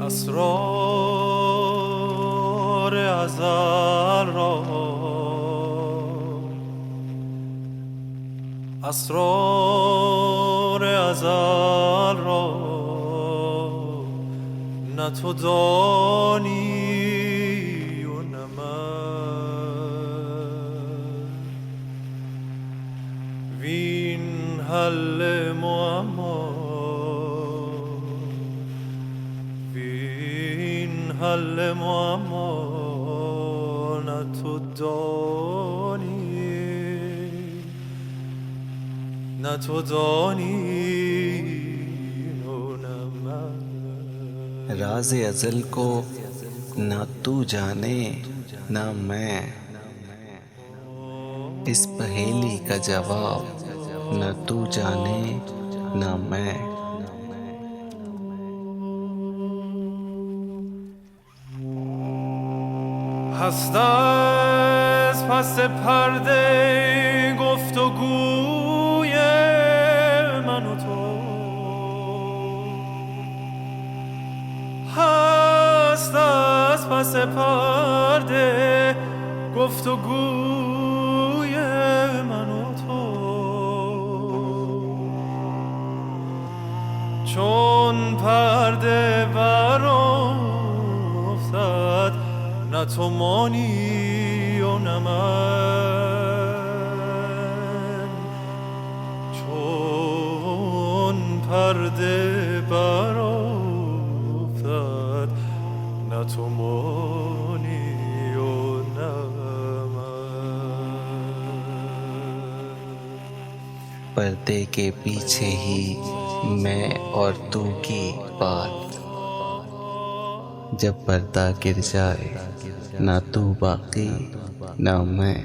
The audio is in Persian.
اسرار ازل را، اسرار ازل را نه تو دانی و نه من. وین حل معما، وین حل معما نه تو دانی، نه تو دانی و نه من. राज़ अज़ल को ना तू जाने ना मैं, इस पहेली का जवाब ना तू जाने ना मैं। هست از پس پرده گفتگوی من و تو، هست از پس پرده گفتگوی من و تو. چون پرده برافتد نه تو مانی و نه من. چون پرده برافتد نه تو مانی و نه من. पर्दे के पीछे ही मैं और तू की बात, जब पर्दा गिर जाए ना तू बाकी ना मैं।